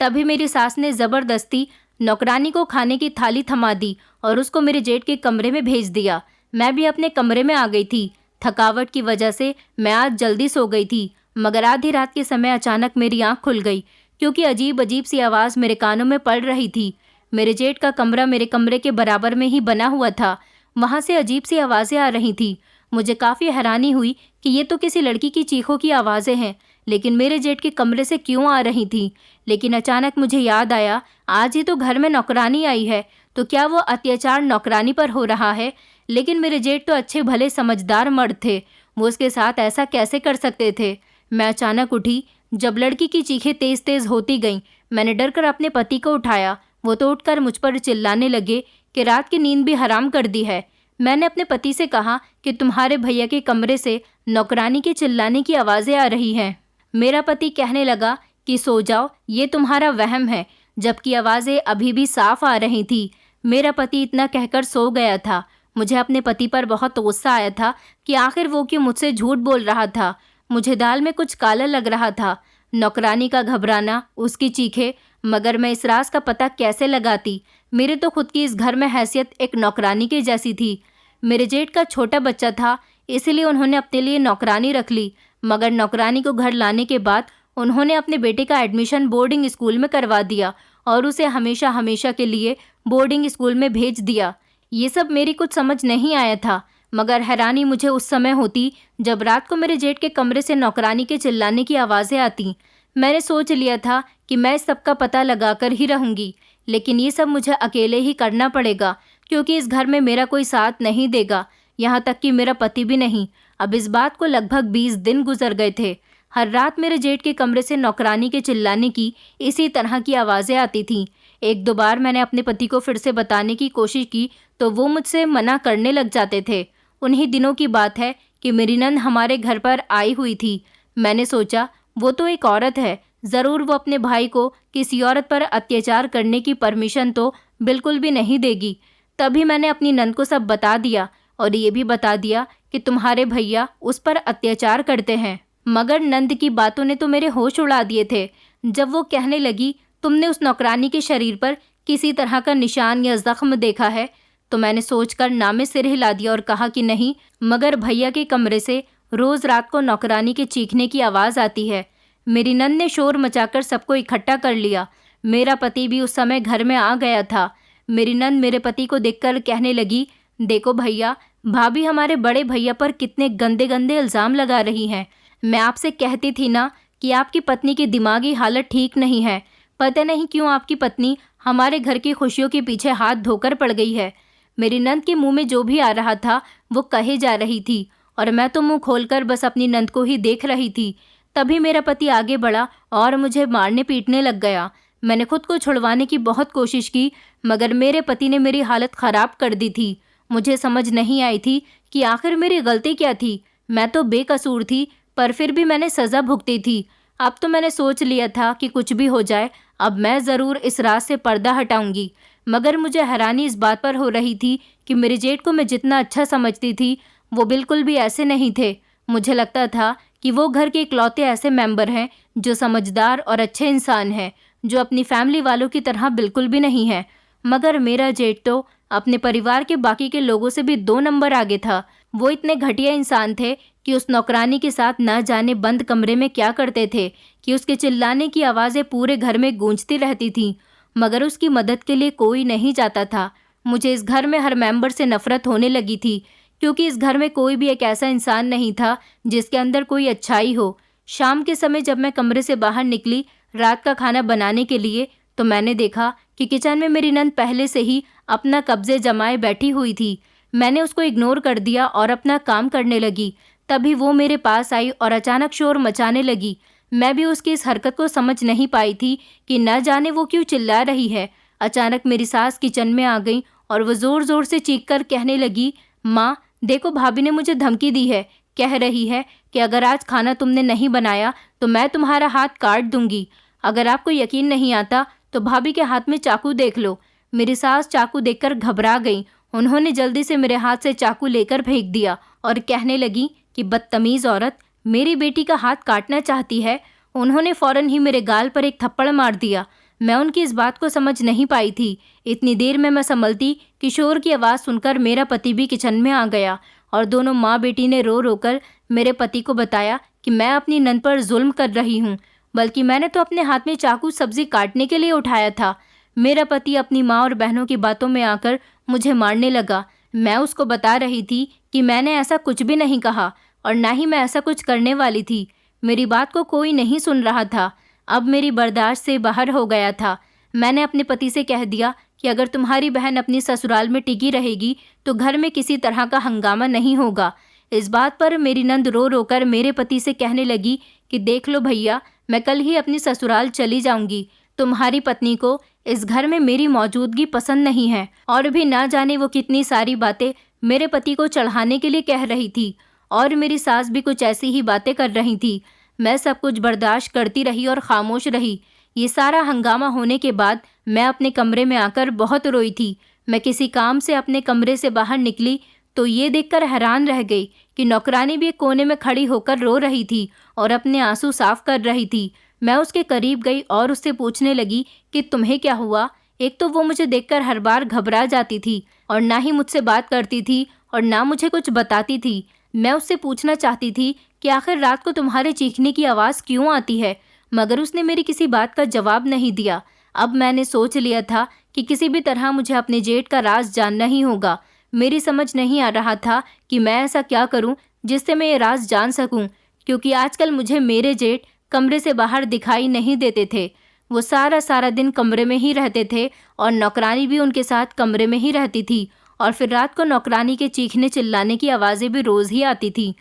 तभी मेरी सास ने ज़बरदस्ती नौकरानी को खाने की थाली थमा दी और उसको मेरे जेठ के कमरे में भेज दिया। मैं भी अपने कमरे में आ गई थी। थकावट की वजह से मैं आज जल्दी सो गई थी, मगर आधी रात के समय अचानक मेरी आंख खुल गई क्योंकि अजीब अजीब सी आवाज़ मेरे कानों में पड़ रही थी। मेरे जेठ का कमरा मेरे कमरे के बराबर में ही बना हुआ था। वहाँ से अजीब सी आवाज़ें आ रही थी। मुझे काफ़ी हैरानी हुई कि ये तो किसी लड़की की चीखों की आवाज़ें हैं, लेकिन मेरे जेठ के कमरे से क्यों आ रही थी। लेकिन अचानक मुझे याद आया, आज ही तो घर में नौकरानी आई है, तो क्या वो अत्याचार नौकरानी पर हो रहा है? लेकिन मेरे जेठ तो अच्छे भले समझदार मर्द थे, वो उसके साथ ऐसा कैसे कर सकते थे? मैं अचानक उठी। जब लड़की की चीखें तेज़ तेज़ होती गईं, मैंने डर कर अपने पति को उठाया। वो तो उठकर मुझ पर चिल्लाने लगे कि रात की नींद भी हराम कर दी है। मैंने अपने पति से कहा कि तुम्हारे भैया के कमरे से नौकरानी के चिल्लाने की आवाज़ें आ रही हैं। मेरा पति कहने लगा कि सो जाओ, ये तुम्हारा वहम है, जबकि आवाज़ें अभी भी साफ आ रही थी। मेरा पति इतना कहकर सो गया था। मुझे अपने पति पर बहुत गुस्सा आया था कि आखिर वो क्यों मुझसे झूठ बोल रहा था। मुझे दाल में कुछ काला लग रहा था। नौकरानी का घबराना, उसकी चीखें, मगर मैं इस राज का पता कैसे लगाती? मेरे तो खुद की इस घर में हैसियत एक नौकरानी की जैसी थी। मेरे जेठ का छोटा बच्चा था, इसीलिए उन्होंने अपने लिए नौकरानी रख ली, मगर नौकरानी को घर लाने के बाद उन्होंने अपने बेटे का एडमिशन बोर्डिंग स्कूल में करवा दिया और उसे हमेशा हमेशा के लिए बोर्डिंग स्कूल में भेज दिया। ये सब मेरी कुछ समझ नहीं आया था, मगर हैरानी मुझे उस समय होती जब रात को मेरे जेठ के कमरे से नौकरानी के चिल्लाने की आवाज़ें आती। मैंने सोच लिया था कि मैं इस सब का पता लगाकर ही रहूँगी, लेकिन ये सब मुझे अकेले ही करना पड़ेगा क्योंकि इस घर में मेरा कोई साथ नहीं देगा, यहाँ तक कि मेरा पति भी नहीं। अब इस बात को लगभग 20 दिन गुजर गए थे। हर रात मेरे जेठ के कमरे से नौकरानी के चिल्लाने की इसी तरह की आवाज़ें आती थीं। एक दो बार मैंने अपने पति को फिर से बताने की कोशिश की तो वो मुझसे मना करने लग जाते थे। उन्हीं दिनों की बात है कि मेरी नंद हमारे घर पर आई हुई थी। मैंने सोचा वो तो एक औरत है, ज़रूर वो अपने भाई को किसी औरत पर अत्याचार करने की परमिशन तो बिल्कुल भी नहीं देगी। तभी मैंने अपनी नंद को सब बता दिया और ये भी बता दिया कि तुम्हारे भैया उस पर अत्याचार करते हैं। मगर नंद की बातों ने तो मेरे होश उड़ा दिए थे जब वो कहने लगी, तुमने उस नौकरानी के शरीर पर किसी तरह का निशान या ज़ख्म देखा है? तो मैंने सोचकर ना में सिर हिला दिया और कहा कि नहीं, मगर भैया के कमरे से रोज़ रात को नौकरानी के चीखने की आवाज़ आती है। मेरी नंद ने शोर मचाकर सबको इकट्ठा कर लिया। मेरा पति भी उस समय घर में आ गया था। मेरी नंद मेरे पति को देखकर कहने लगी, देखो भैया, भाभी हमारे बड़े भैया पर कितने गंदे गंदे इल्ज़ाम लगा रही हैं। मैं आपसे कहती थी ना कि आपकी पत्नी की दिमागी हालत ठीक नहीं है। पता नहीं क्यों आपकी पत्नी हमारे घर की खुशियों के पीछे हाथ धोकर पड़ गई है। मेरी नंद के मुंह में जो भी आ रहा था वो कहे जा रही थी और मैं तो मुंह खोलकर बस अपनी नंद को ही देख रही थी। तभी मेरा पति आगे बढ़ा और मुझे मारने पीटने लग गया। मैंने खुद को छुड़वाने की बहुत कोशिश की, मगर मेरे पति ने मेरी हालत ख़राब कर दी थी। मुझे समझ नहीं आई थी कि आखिर मेरी गलती क्या थी। मैं तो बेकसूर थी, पर फिर भी मैंने सज़ा भुगती थी। अब तो मैंने सोच लिया था कि कुछ भी हो जाए, अब मैं ज़रूर इस राज से पर्दा हटाऊंगी। मगर मुझे हैरानी इस बात पर हो रही थी कि मेरे जेठ को मैं जितना अच्छा समझती थी वो बिल्कुल भी ऐसे नहीं थे। मुझे लगता था कि वो घर के इकलौते ऐसे मेंबर हैं जो समझदार और अच्छे इंसान हैं, जो अपनी फैमिली वालों की तरह बिल्कुल भी नहीं है। मगर मेरा जेठ तो अपने परिवार के बाकी के लोगों से भी 2 नंबर आगे था। वो इतने घटिया इंसान थे कि उस नौकरानी के साथ न जाने बंद कमरे में क्या करते थे कि उसके चिल्लाने की आवाज़ें पूरे घर में गूंजती रहती थीं, मगर उसकी मदद के लिए कोई नहीं जाता था। मुझे इस घर में हर मेंबर से नफरत होने लगी थी, क्योंकि इस घर में कोई भी एक ऐसा इंसान नहीं था जिसके अंदर कोई अच्छाई हो। शाम के समय जब मैं कमरे से बाहर निकली रात का खाना बनाने के लिए, तो मैंने देखा कि किचन में मेरी नंद पहले से ही अपना कब्जे जमाए बैठी हुई थी। मैंने उसको इग्नोर कर दिया और अपना काम करने लगी। तभी वो मेरे पास आई और अचानक शोर मचाने लगी। मैं भी उसकी इस हरकत को समझ नहीं पाई थी कि न जाने वो क्यों चिल्ला रही है। अचानक मेरी सास किचन में आ गई और वो ज़ोर ज़ोर से चीख कर कहने लगी, माँ देखो, भाभी ने मुझे धमकी दी है। कह रही है कि अगर आज खाना तुमने नहीं बनाया तो मैं तुम्हारा हाथ काट दूंगी। अगर आपको यकीन नहीं आता तो भाभी के हाथ में चाकू देख लो। मेरी सास चाकू देखकर घबरा गई। उन्होंने जल्दी से मेरे हाथ से चाकू लेकर फेंक दिया और कहने लगी कि बदतमीज़ औरत, मेरी बेटी का हाथ काटना चाहती है। उन्होंने फ़ौरन ही मेरे गाल पर एक थप्पड़ मार दिया। मैं उनकी इस बात को समझ नहीं पाई थी। इतनी देर में मैं संभलती कि शोर की आवाज़ सुनकर मेरा पति भी किचन में आ गया और दोनों माँ बेटी ने रो रो कर मेरे पति को बताया कि मैं अपनी नंद पर जुल्म कर रही हूँ, बल्कि मैंने तो अपने हाथ में चाकू सब्जी काटने के लिए उठाया था। मेरा पति अपनी माँ और बहनों की बातों में आकर मुझे मारने लगा। मैं उसको बता रही थी कि मैंने ऐसा कुछ भी नहीं कहा और ना ही मैं ऐसा कुछ करने वाली थी। मेरी बात को कोई नहीं सुन रहा था। अब मेरी बर्दाश्त से बाहर हो गया था। मैंने अपने पति से कह दिया कि अगर तुम्हारी बहन अपनी ससुराल में टिकी रहेगी तो घर में किसी तरह का हंगामा नहीं होगा। इस बात पर मेरी नंद रो रो कर मेरे पति से कहने लगी कि देख लो भैया, मैं कल ही अपनी ससुराल चली जाऊंगी। तुम्हारी पत्नी को इस घर में मेरी मौजूदगी पसंद नहीं है। और भी ना जाने वो कितनी सारी बातें मेरे पति को चढ़ाने के लिए कह रही थी और मेरी सास भी कुछ ऐसी ही बातें कर रही थी। मैं सब कुछ बर्दाश्त करती रही और खामोश रही। ये सारा हंगामा होने के बाद मैं अपने कमरे में आकर बहुत रोई थी। मैं किसी काम से अपने कमरे से बाहर निकली तो ये देखकर हैरान रह गई कि नौकरानी भी एक कोने में खड़ी होकर रो रही थी और अपने आंसू साफ कर रही थी। मैं उसके करीब गई और उससे पूछने लगी कि तुम्हें क्या हुआ। एक तो वो मुझे देखकर हर बार घबरा जाती थी और ना ही मुझसे बात करती थी और ना मुझे कुछ बताती थी। मैं उससे पूछना चाहती थी कि आखिर रात को तुम्हारे चीखने की आवाज़ क्यों आती है, मगर उसने मेरी किसी बात का जवाब नहीं दिया। अब मैंने सोच लिया था कि किसी भी तरह मुझे अपने जेठ का राज जानना ही होगा। मेरी समझ नहीं आ रहा था कि मैं ऐसा क्या करूं जिससे मैं ये राज जान सकूं, क्योंकि आजकल मुझे मेरे जेठ कमरे से बाहर दिखाई नहीं देते थे। वो सारा दिन कमरे में ही रहते थे और नौकरानी भी उनके साथ कमरे में ही रहती थी। और फिर रात को नौकरानी के चीखने चिल्लाने की आवाज़ें भी रोज़ ही आती थी।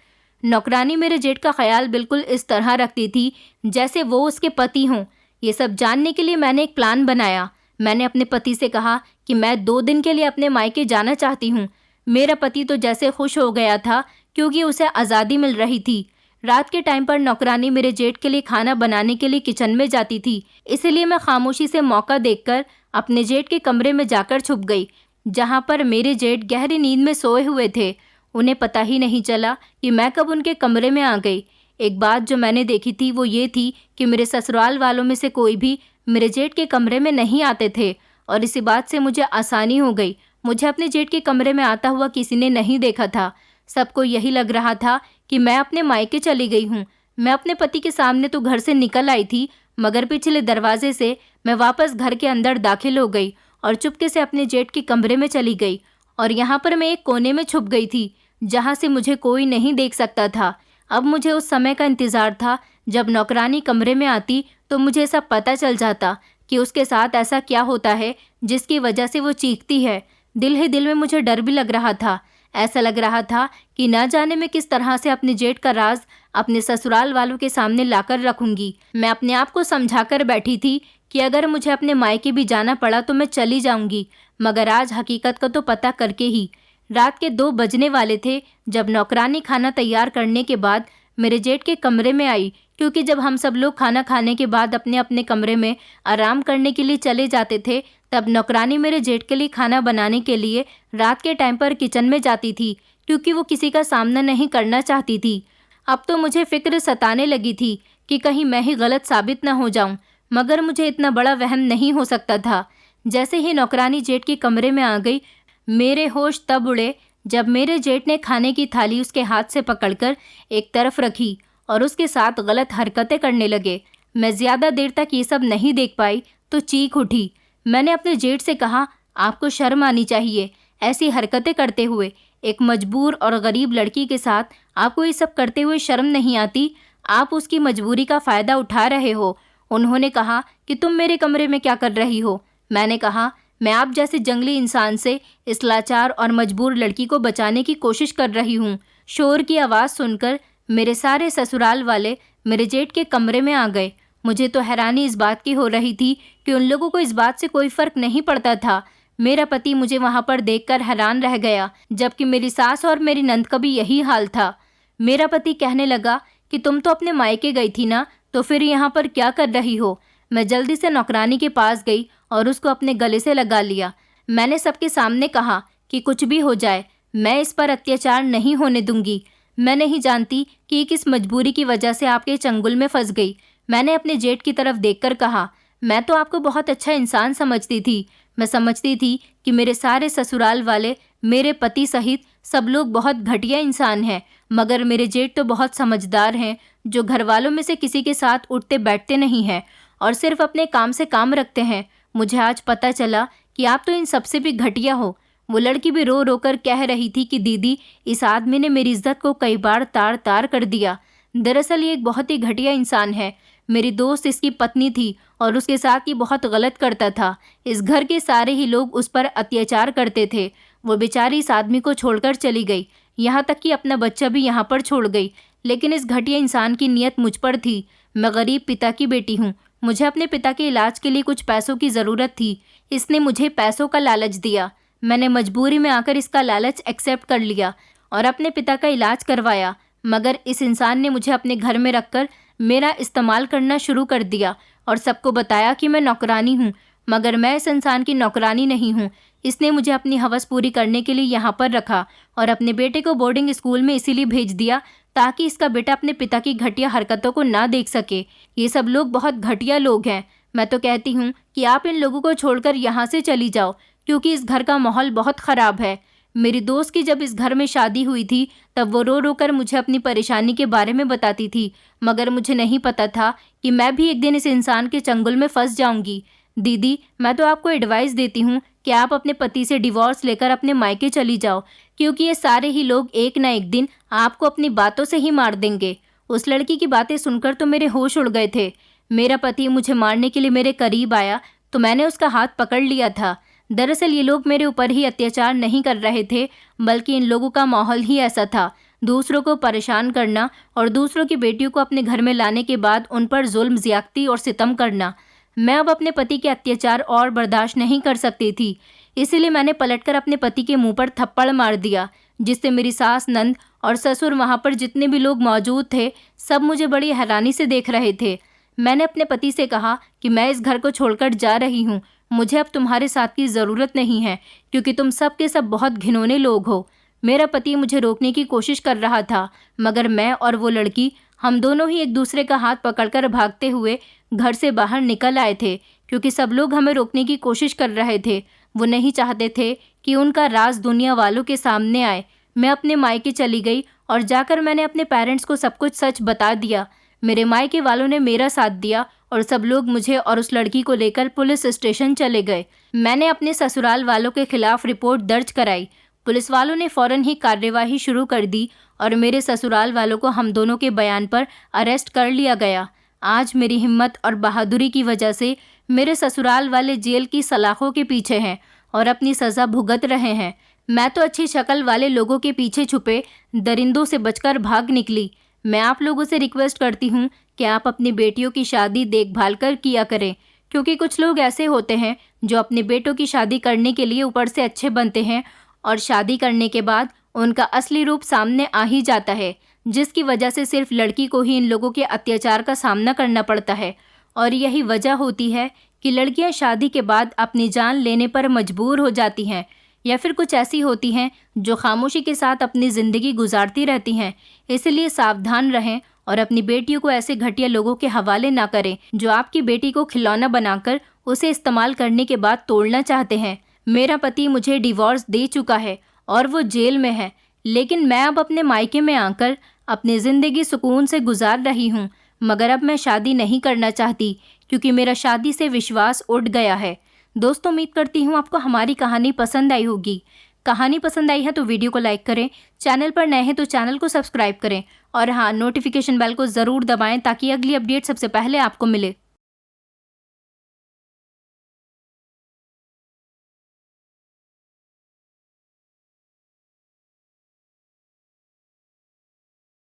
नौकरानी मेरे जेठ का ख्याल बिल्कुल इस तरह रखती थी जैसे वो उसके पति हों। ये सब जानने के लिए मैंने एक प्लान बनाया। मैंने अपने पति से कहा कि मैं 2 दिन के लिए अपने मायके जाना चाहती हूँ। मेरा पति तो जैसे खुश हो गया था क्योंकि उसे आज़ादी मिल रही थी। रात के टाइम पर नौकरानी मेरे जेठ के लिए खाना बनाने के लिए किचन में जाती थी, इसलिए मैं खामोशी से मौका देखकर अपने जेठ के कमरे में जाकर छुप गई, जहाँ पर मेरे जेठ गहरी नींद में सोए हुए थे। उन्हें पता ही नहीं चला कि मैं कब उनके कमरे में आ गई। एक बात जो मैंने देखी थी वो ये थी कि मेरे ससुराल वालों में से कोई भी मेरे जेठ के कमरे में नहीं आते थे और इसी बात से मुझे आसानी हो गई। मुझे अपने जेठ के कमरे में आता हुआ किसी ने नहीं देखा था। सबको यही लग रहा था कि मैं अपने मायके चली गई हूँ। मैं अपने पति के सामने तो घर से निकल आई थी, मगर पिछले दरवाजे से मैं वापस घर के अंदर दाखिल हो गई और चुपके से अपने जेठ के कमरे में चली गई। और यहाँ पर मैं एक कोने में छुप गई थी, जहाँ से मुझे कोई नहीं देख सकता था। अब मुझे उस समय का इंतज़ार था जब नौकरानी कमरे में आती तो मुझे सब पता चल जाता कि उसके साथ ऐसा क्या होता है जिसकी वजह से वो चीखती है। दिल ही दिल में मुझे डर भी लग रहा था। ऐसा लग रहा था कि ना जाने मैं किस तरह से अपने जेठ का राज अपने ससुराल वालों के सामने लाकर रखूंगी। मैं अपने आप को समझाकर बैठी थी कि अगर मुझे अपने मायके भी जाना पड़ा तो मैं चली जाऊंगी, मगर आज हकीकत का तो पता करके ही। रात के 2 बजने वाले थे जब नौकरानी खाना तैयार करने के बाद मेरे जेठ के कमरे में आई, क्योंकि जब हम सब लोग खाना खाने के बाद अपने अपने कमरे में आराम करने के लिए चले जाते थे, तब नौकरानी मेरे जेठ के लिए खाना बनाने के लिए रात के टाइम पर किचन में जाती थी, क्योंकि वो किसी का सामना नहीं करना चाहती थी। अब तो मुझे फिक्र सताने लगी थी कि कहीं मैं ही गलत साबित न हो जाऊं, मगर मुझे इतना बड़ा वहम नहीं हो सकता था। जैसे ही नौकरानी जेठ के कमरे में आ गई, मेरे होश तब उड़े जब मेरे जेठ ने खाने की थाली उसके हाथ से पकड़कर एक तरफ रखी और उसके साथ गलत हरकतें करने लगे। मैं ज़्यादा देर तक ये सब नहीं देख पाई तो चीख उठी। मैंने अपने जेठ से कहा, आपको शर्म आनी चाहिए, ऐसी हरकतें करते हुए। एक मजबूर और गरीब लड़की के साथ आपको ये सब करते हुए शर्म नहीं आती? आप उसकी मजबूरी का फ़ायदा उठा रहे हो। उन्होंने कहा कि तुम मेरे कमरे में क्या कर रही हो? मैंने कहा, मैं आप जैसे जंगली इंसान से इस लाचार और मजबूर लड़की को बचाने की कोशिश कर रही हूँ। शोर की आवाज़ सुनकर मेरे सारे ससुराल वाले मेरे जेठ के कमरे में आ गए। मुझे तो हैरानी इस बात की हो रही थी कि उन लोगों को इस बात से कोई फ़र्क नहीं पड़ता था। मेरा पति मुझे वहाँ पर देखकर हैरान रह गया, जबकि मेरी सास और मेरी नंद का भी यही हाल था। मेरा पति कहने लगा कि तुम तो अपने मायके गई थी ना, तो फिर यहाँ पर क्या कर रही हो? मैं जल्दी से नौकरानी के पास गई और उसको अपने गले से लगा लिया। मैंने सबके सामने कहा कि कुछ भी हो जाए, मैं इस पर अत्याचार नहीं होने दूंगी। मैं नहीं जानती कि किस मजबूरी की वजह से आपके चंगुल में फंस गई। मैंने अपने जेठ की तरफ देखकर कहा, मैं तो आपको बहुत अच्छा इंसान समझती थी। मैं समझती थी कि मेरे सारे ससुराल वाले, मेरे पति सहित सब लोग बहुत घटिया इंसान हैं, मगर मेरे जेठ तो बहुत समझदार हैं, जो घर वालों में से किसी के साथ उठते बैठते नहीं हैं और सिर्फ अपने काम से काम रखते हैं। मुझे आज पता चला कि आप तो इन सबसे भी घटिया हो। वो लड़की भी रो रो कर कह रही थी कि दीदी, इस आदमी ने मेरी इज्जत को कई बार तार तार कर दिया। दरअसल ये एक बहुत ही घटिया इंसान है। मेरी दोस्त इसकी पत्नी थी और उसके साथ ये बहुत गलत करता था। इस घर के सारे ही लोग उस पर अत्याचार करते थे। वो बेचारी इस आदमी को छोड़कर चली गई, यहाँ तक कि अपना बच्चा भी यहाँ पर छोड़ गई। लेकिन इस घटिया इंसान की नीयत मुझ पर थी। मैं गरीब पिता की बेटी हूँ। मुझे अपने पिता के इलाज के लिए कुछ पैसों की ज़रूरत थी। इसने मुझे पैसों का लालच दिया। मैंने मजबूरी में आकर इसका लालच एक्सेप्ट कर लिया और अपने पिता का इलाज करवाया, मगर इस इंसान ने मुझे अपने घर में रखकर मेरा इस्तेमाल करना शुरू कर दिया और सबको बताया कि मैं नौकरानी हूँ, मगर मैं इस इंसान की नौकरानी नहीं हूँ। इसने मुझे अपनी हवस पूरी करने के लिए यहाँ पर रखा और अपने बेटे को बोर्डिंग स्कूल में इसीलिए भेज दिया ताकि इसका बेटा अपने पिता की घटिया हरकतों को ना देख सके। ये सब लोग बहुत घटिया लोग हैं। मैं तो कहती हूँ कि आप इन लोगों को छोड़कर यहाँ से चली जाओ, क्योंकि इस घर का माहौल बहुत ख़राब है। मेरी दोस्त की जब इस घर में शादी हुई थी तब वो रो रो कर मुझे अपनी परेशानी के बारे में बताती थी, मगर मुझे नहीं पता था कि मैं भी एक दिन इस इंसान के चंगुल में फंस जाऊंगी। दीदी, मैं तो आपको एडवाइस देती हूँ कि आप अपने पति से डिवोर्स लेकर अपने मायके चली जाओ, क्योंकि ये सारे ही लोग एक ना एक दिन आपको अपनी बातों से ही मार देंगे। उस लड़की की बातें सुनकर तो मेरे होश उड़ गए थे। मेरा पति मुझे मारने के लिए मेरे करीब आया तो मैंने उसका हाथ पकड़ लिया था। दरअसल ये लोग मेरे ऊपर ही अत्याचार नहीं कर रहे थे, बल्कि इन लोगों का माहौल ही ऐसा था, दूसरों को परेशान करना और दूसरों की बेटियों को अपने घर में लाने के बाद उन पर जुल्म, ज़्यादती और सितम करना। मैं अब अपने पति के अत्याचार और बर्दाश्त नहीं कर सकती थी, इसीलिए मैंने पलटकर अपने पति के मुंह पर थप्पड़ मार दिया, जिससे मेरी सास, नंद और ससुर, वहाँ पर जितने भी लोग मौजूद थे, सब मुझे बड़ी हैरानी से देख रहे थे। मैंने अपने पति से कहा कि मैं इस घर को छोड़कर जा रही हूँ। मुझे अब तुम्हारे साथ की ज़रूरत नहीं है, क्योंकि तुम सब के सब बहुत घिनौने लोग हो। मेरा पति मुझे रोकने की कोशिश कर रहा था, मगर मैं और वो लड़की, हम दोनों ही एक दूसरे का हाथ पकड़कर भागते हुए घर से बाहर निकल आए थे, क्योंकि सब लोग हमें रोकने की कोशिश कर रहे थे। वो नहीं चाहते थे कि उनका राज दुनिया वालों के सामने आए। मैं अपने मायके चली गई और जाकर मैंने अपने पेरेंट्स को सब कुछ सच बता दिया। मेरे मायके वालों ने मेरा साथ दिया और सब लोग मुझे और उस लड़की को लेकर पुलिस स्टेशन चले गए। मैंने अपने ससुराल वालों के खिलाफ रिपोर्ट दर्ज कराई। पुलिस वालों ने फौरन ही कार्यवाही शुरू कर दी और मेरे ससुराल वालों को हम दोनों के बयान पर अरेस्ट कर लिया गया। आज मेरी हिम्मत और बहादुरी की वजह से मेरे ससुराल वाले जेल की सलाखों के पीछे हैं और अपनी सज़ा भुगत रहे हैं। मैं तो अच्छी शक्ल वाले लोगों के पीछे छुपे दरिंदों से बचकर भाग निकली। मैं आप लोगों से रिक्वेस्ट करती हूँ कि आप अपनी बेटियों की शादी देखभाल कर किया करें, क्योंकि कुछ लोग ऐसे होते हैं जो अपने बेटों की शादी करने के लिए ऊपर से अच्छे बनते हैं और शादी करने के बाद उनका असली रूप सामने आ ही जाता है, जिसकी वजह से सिर्फ लड़की को ही इन लोगों के अत्याचार का सामना करना पड़ता है। और यही वजह होती है कि लड़कियां शादी के बाद अपनी जान लेने पर मजबूर हो जाती हैं, या फिर कुछ ऐसी होती हैं जो खामोशी के साथ अपनी ज़िंदगी गुजारती रहती हैं। इसलिए सावधान रहें और अपनी बेटियों को ऐसे घटिया लोगों के हवाले ना करें जो आपकी बेटी को खिलौना बनाकर उसे इस्तेमाल करने के बाद तोड़ना चाहते हैं। मेरा पति मुझे डिवोर्स दे चुका है और वो जेल में है, लेकिन मैं अब अपने मायके में आकर अपनी ज़िंदगी सुकून से गुजार रही हूँ। मगर अब मैं शादी नहीं करना चाहती क्योंकि मेरा शादी से विश्वास उठ गया है। दोस्तों, उम्मीद करती हूँ आपको हमारी कहानी पसंद आई होगी। कहानी पसंद आई है तो वीडियो को लाइक करें, चैनल पर नए हैं तो चैनल को सब्सक्राइब करें और हाँ, नोटिफिकेशन बेल को ज़रूर दबाएं ताकि अगली अपडेट सबसे पहले आपको मिले।